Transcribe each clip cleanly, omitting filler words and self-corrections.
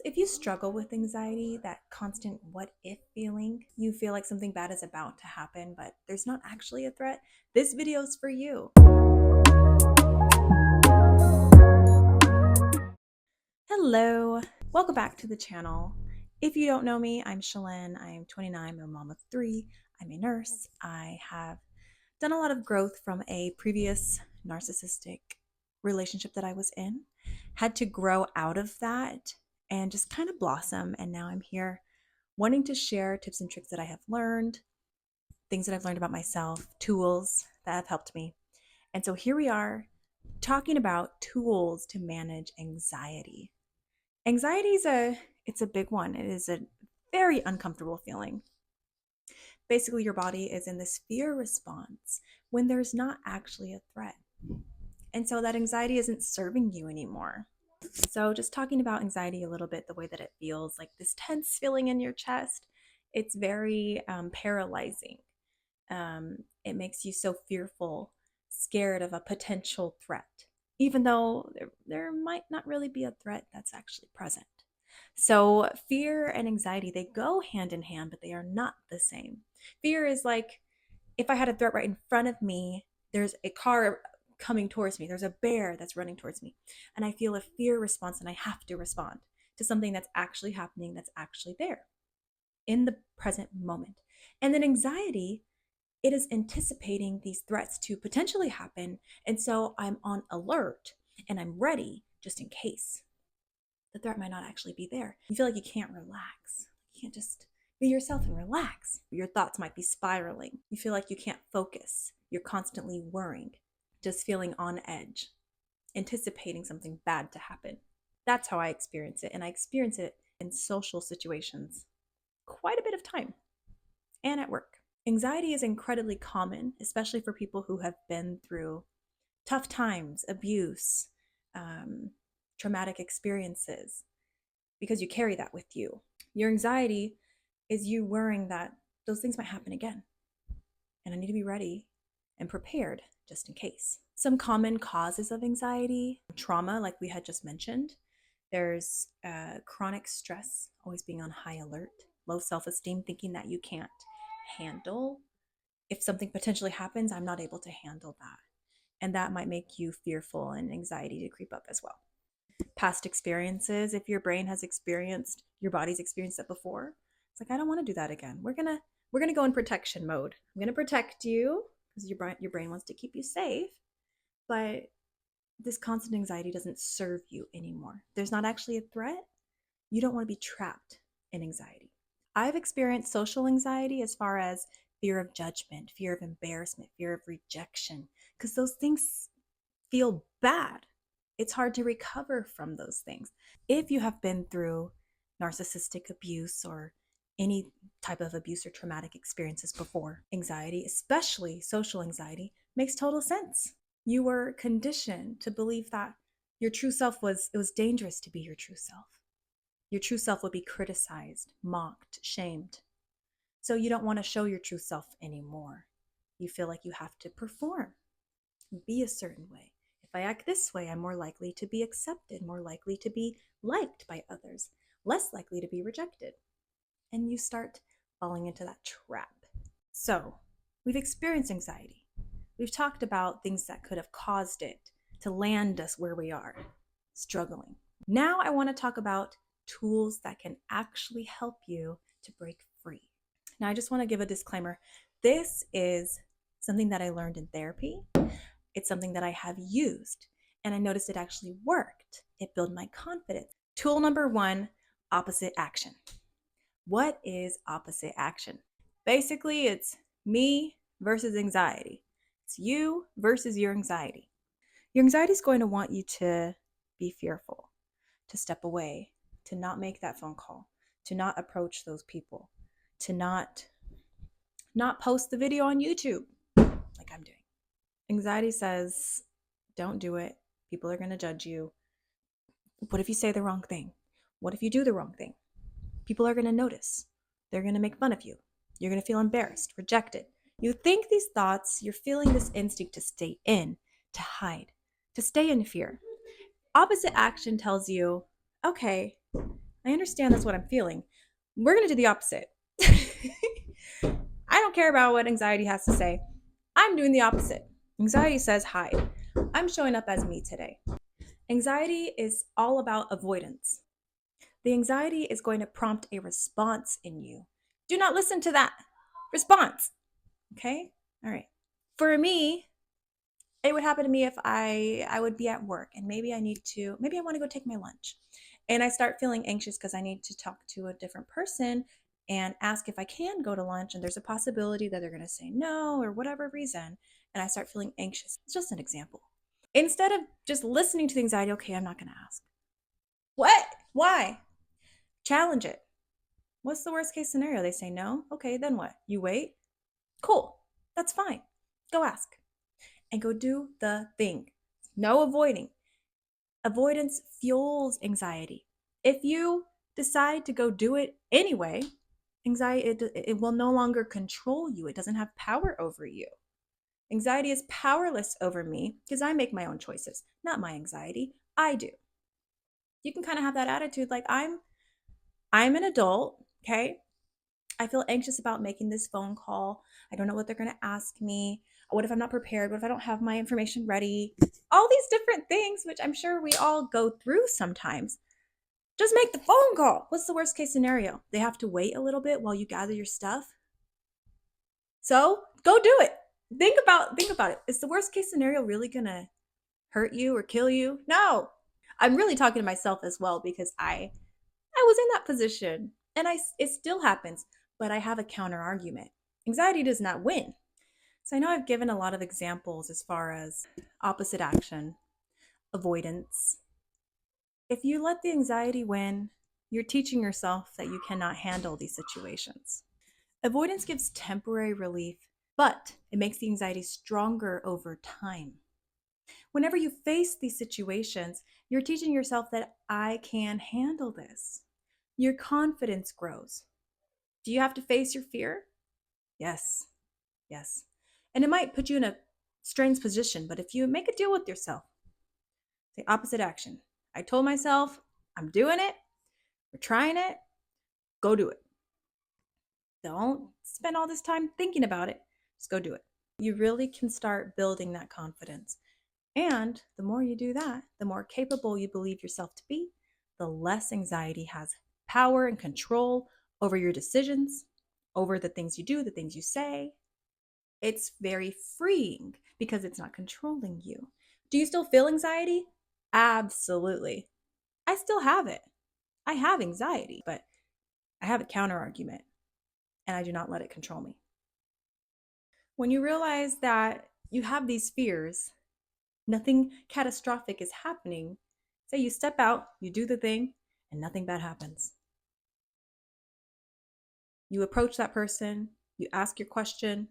If you struggle with anxiety, that constant what if feeling, you feel like something bad is about to happen, but there's not actually a threat, this video is for you. Hello, welcome back to the channel. If you don't know me, I'm Shalyn. I am 29, I'm a mom of 3. I'm a nurse. I have done a lot of growth from a previous narcissistic relationship that I was in. Had to grow out of that and just kind of blossom. And now I'm here wanting to share tips and tricks that I have learned, things that I've learned about myself, tools that have helped me. And so here we are talking about tools to manage anxiety. Anxiety it's a big one. It is a very uncomfortable feeling. Basically, your body is in this fear response when there's not actually a threat. And so that anxiety isn't serving you anymore. So just talking about anxiety a little bit, the way that it feels, like this tense feeling in your chest, it's very paralyzing. It makes you so fearful, scared of a potential threat, even though there might not really be a threat that's actually present. So fear and anxiety, they go hand in hand, but they are not the same. Fear is like, if I had a threat right in front of me, there's a car coming towards me, there's a bear that's running towards me, and I feel a fear response and I have to respond to something that's actually happening, that's actually there in the present moment. And then anxiety, it is anticipating these threats to potentially happen. And so I'm on alert and I'm ready just in case the threat might not actually be there. You feel like you can't relax. You can't just be yourself and relax. Your thoughts might be spiraling. You feel like you can't focus. You're constantly worrying, just feeling on edge, anticipating something bad to happen. That's how I experience it. And I experience it in social situations quite a bit of time and at work. Anxiety is incredibly common, especially for people who have been through tough times, abuse, traumatic experiences, because you carry that with you. Your anxiety is you worrying that those things might happen again, and I need to be ready and prepared just in case. Some common causes of anxiety: trauma, like we had just mentioned. There's chronic stress, always being on high alert, low self-esteem, thinking that you can't handle. If something potentially happens, I'm not able to handle that. And that might make you fearful and anxiety to creep up as well. Past experiences, if your brain has experienced, your body's experienced it before, it's like, I don't want to do that again. We're gonna go in protection mode. I'm gonna protect you because your brain wants to keep you safe, but this constant anxiety doesn't serve you anymore. There's not actually a threat. You don't want to be trapped in anxiety. I've experienced social anxiety as far as fear of judgment, fear of embarrassment, fear of rejection, because those things feel bad. It's hard to recover from those things. If you have been through narcissistic abuse or any type of abuse or traumatic experiences before, anxiety, especially social anxiety, makes total sense. You were conditioned to believe that your true self it was dangerous to be your true self. Your true self would be criticized, mocked, shamed. So you don't want to show your true self anymore. You feel like you have to perform, be a certain way. If I act this way, I'm more likely to be accepted, more likely to be liked by others, less likely to be rejected. And you start falling into that trap. So we've experienced anxiety. We've talked about things that could have caused it to land us where we are, struggling. Now I want to talk about tools that can actually help you to break free. Now, I just want to give a disclaimer. This is something that I learned in therapy. It's something that I have used, and I noticed it actually worked. It built my confidence. Tool number 1, opposite action. What is opposite action? Basically, it's me versus anxiety. It's you versus your anxiety. Your anxiety is going to want you to be fearful, to step away, to not make that phone call, to not approach those people, to not post the video on YouTube like I'm doing. Anxiety says, don't do it. People are going to judge you. What if you say the wrong thing? What if you do the wrong thing? People are going to notice. They're going to make fun of you. You're going to feel embarrassed, rejected. You think these thoughts, you're feeling this instinct to stay in, to hide, to stay in fear. Opposite action tells you, okay, I understand that's what I'm feeling. We're going to do the opposite. I don't care about what anxiety has to say. I'm doing the opposite. Anxiety says, hi, I'm showing up as me today. Anxiety is all about avoidance. The anxiety is going to prompt a response in you. Do not listen to that response. Okay? All right. For me, it would happen to me if I would be at work and maybe I want to go take my lunch. And I start feeling anxious because I need to talk to a different person and ask if I can go to lunch. And there's a possibility that they're going to say no or whatever reason. And I start feeling anxious. It's just an example. Instead of just listening to the anxiety, okay, I'm not going to ask. What? Why? Challenge it. What's the worst case scenario? They say no. Okay, then what? You wait? Cool. That's fine. Go ask and go do the thing. No avoiding. Avoidance fuels anxiety. If you decide to go do it anyway, anxiety, it will no longer control you. It doesn't have power over you. Anxiety is powerless over me because I make my own choices, not my anxiety. I do. You can kind of have that attitude like I'm an adult, okay? I feel anxious about making this phone call. I don't know what they're going to ask me. What if I'm not prepared? What if I don't have my information ready? All these different things, which I'm sure we all go through sometimes. Just make the phone call. What's the worst case scenario? They have to wait a little bit while you gather your stuff. So go do it. Think about it. Is the worst case scenario really going to hurt you or kill you? No. I'm really talking to myself as well because I was in that position and it still happens, but I have a counter argument. Anxiety does not win. So I know I've given a lot of examples as far as opposite action, avoidance. If you let the anxiety win, you're teaching yourself that you cannot handle these situations. Avoidance gives temporary relief, but it makes the anxiety stronger over time. Whenever you face these situations, you're teaching yourself that I can handle this. Your confidence grows. Do you have to face your fear? Yes. Yes. And it might put you in a strange position, but if you make a deal with yourself, the opposite action. I told myself, I'm doing it. We're trying it. Go do it. Don't spend all this time thinking about it. Just go do it. You really can start building that confidence. And the more you do that, the more capable you believe yourself to be, the less anxiety has power and control over your decisions, over the things you do, the things you say. It's very freeing because it's not controlling you. Do you still feel anxiety? Absolutely. I still have it. I have anxiety, but I have a counter argument and I do not let it control me. When you realize that you have these fears, nothing catastrophic is happening, say you step out, you do the thing, and nothing bad happens. You approach that person, you ask your question,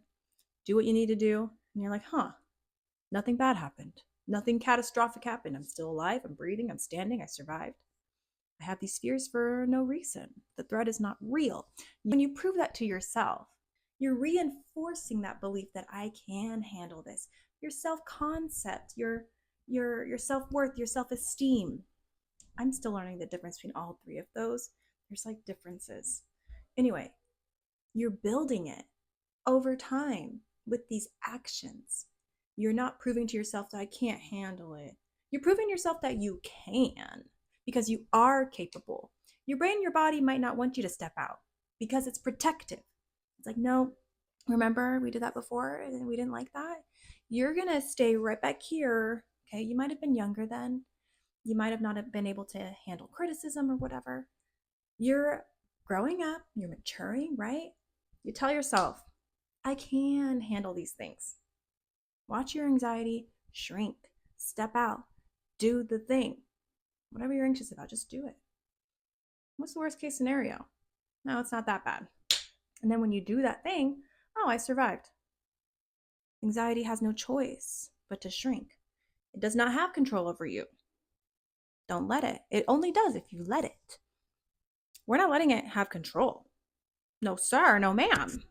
do what you need to do, and you're like, nothing bad happened. Nothing catastrophic happened. I'm still alive, I'm breathing, I'm standing, I survived. I have these fears for no reason. The threat is not real. When you prove that to yourself, you're reinforcing that belief that I can handle this. Your self-concept, your self-worth, your self-esteem. I'm still learning the difference between all three of those. There's like differences. Anyway, you're building it over time with these actions. You're not proving to yourself that I can't handle it. You're proving to yourself that you can because you are capable. Your brain, your body might not want you to step out because it's protective. It's like, no, remember we did that before and we didn't like that? You're going to stay right back here. Okay, you might have been younger then. You might have not have been able to handle criticism or whatever. You're growing up, you're maturing, right? You tell yourself, I can handle these things. Watch your anxiety shrink, step out, do the thing. Whatever you're anxious about, just do it. What's the worst case scenario? No, it's not that bad. And then when you do that thing, oh, I survived. Anxiety has no choice but to shrink. It does not have control over you. Don't let it. It only does if you let it. We're not letting it have control. No, sir. No, ma'am.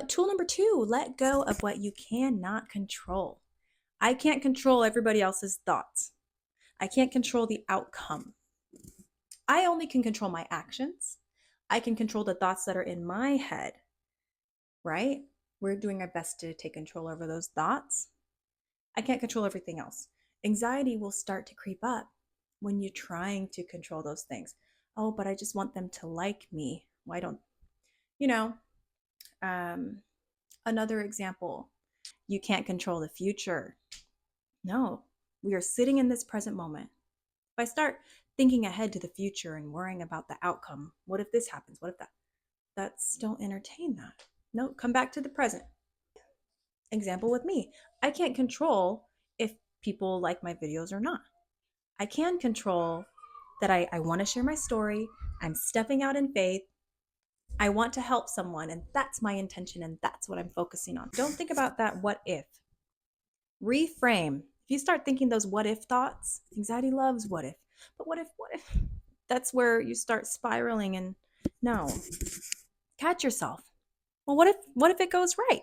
Tool number 2, let go of what you cannot control. I can't control everybody else's thoughts. I can't control the outcome. I only can control my actions. I can control the thoughts that are in my head, right? We're doing our best to take control over those thoughts. I can't control everything else. Anxiety will start to creep up when you're trying to control those things. Oh, but I just want them to like me. Why don't, you know, another example, you can't control the future. No, we are sitting in this present moment. If I start thinking ahead to the future and worrying about the outcome, what if this happens? What if that? Don't entertain that. No, come back to the present. Example with me, I can't control if people like my videos or not. I can control that I want to share my story. I'm stepping out in faith. I want to help someone, and that's my intention, and that's what I'm focusing on. Don't think about that what if. Reframe. If you start thinking those what if thoughts, anxiety loves what if. But what if? That's where you start spiraling, and no. Catch yourself. Well, what if it goes right?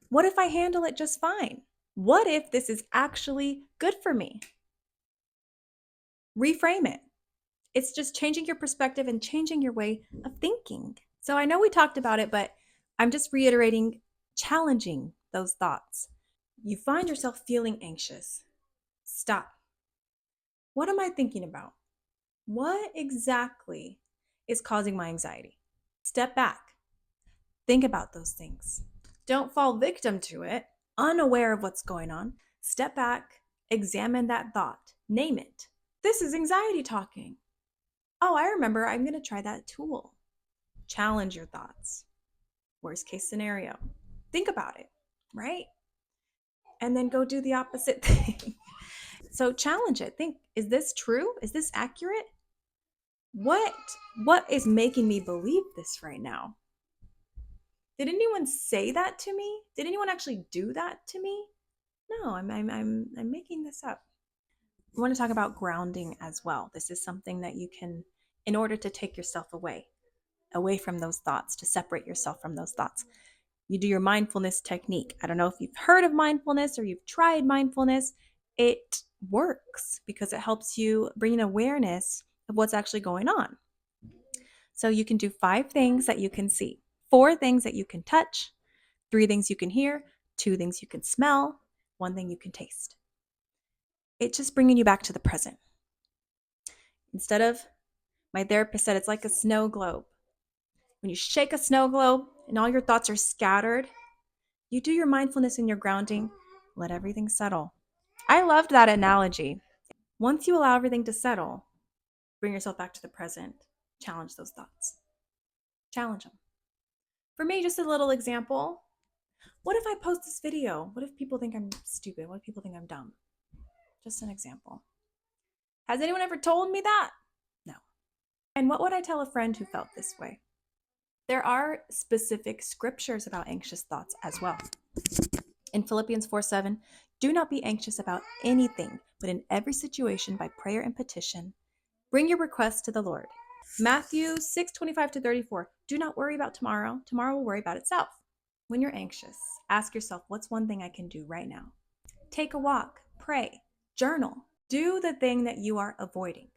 What if I handle it just fine? What if this is actually good for me? Reframe it. It's just changing your perspective and changing your way of thinking. So I know we talked about it, but I'm just reiterating, challenging those thoughts. You find yourself feeling anxious. Stop. What am I thinking about? What exactly is causing my anxiety? Step back. Think about those things. Don't fall victim to it, unaware of what's going on. Step back, examine that thought, name it. This is anxiety talking. Oh, I remember, I'm going to try that tool. Challenge your thoughts. Worst case scenario. Think about it, right? And then go do the opposite thing. So challenge it. Think, is this true? Is this accurate? What is making me believe this right now? Did anyone say that to me? Did anyone actually do that to me? No, I'm making this up. I want to talk about grounding as well. This is something that you can, in order to take yourself away from those thoughts, to separate yourself from those thoughts. You do your mindfulness technique. I don't know if you've heard of mindfulness or you've tried mindfulness. It works because it helps you bring an awareness of what's actually going on. So you can do 5 things that you can see, 4 things that you can touch, 3 things you can hear, 2 things you can smell, 1 thing you can taste. It's just bringing you back to the present. Instead of, my therapist said, it's like a snow globe. When you shake a snow globe and all your thoughts are scattered, you do your mindfulness and your grounding, let everything settle. I loved that analogy. Once you allow everything to settle, bring yourself back to the present, challenge those thoughts. Challenge them. For me, just a little example. What if I post this video? What if people think I'm stupid? What if people think I'm dumb? Just an example. Has anyone ever told me that? No. And what would I tell a friend who felt this way? There are specific scriptures about anxious thoughts as well. In Philippians 4:7, do not be anxious about anything, but in every situation by prayer and petition, bring your requests to the Lord. Matthew 6:25-34, do not worry about tomorrow. Tomorrow will worry about itself. When you're anxious, ask yourself, what's one thing I can do right now? Take a walk, pray, journal. Do the thing that you are avoiding.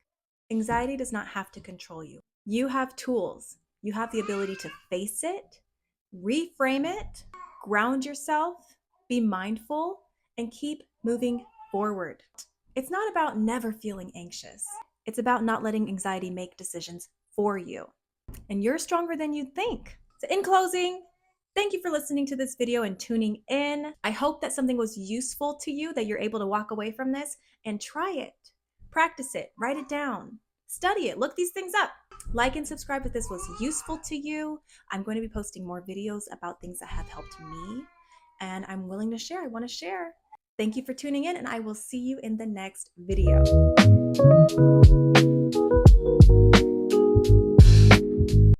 Anxiety does not have to control you. You have tools. You have the ability to face it, reframe it, ground yourself, be mindful, and keep moving forward. It's not about never feeling anxious. It's about not letting anxiety make decisions for you. And you're stronger than you think. So in closing, thank you for listening to this video and tuning in. I hope that something was useful to you, that you're able to walk away from this and try it. Practice it, write it down, study it, look these things up. Like and subscribe if this was useful to you. I'm going to be posting more videos about things that have helped me, and I'm willing to share. I want to share. Thank you for tuning in, and I will see you in the next video.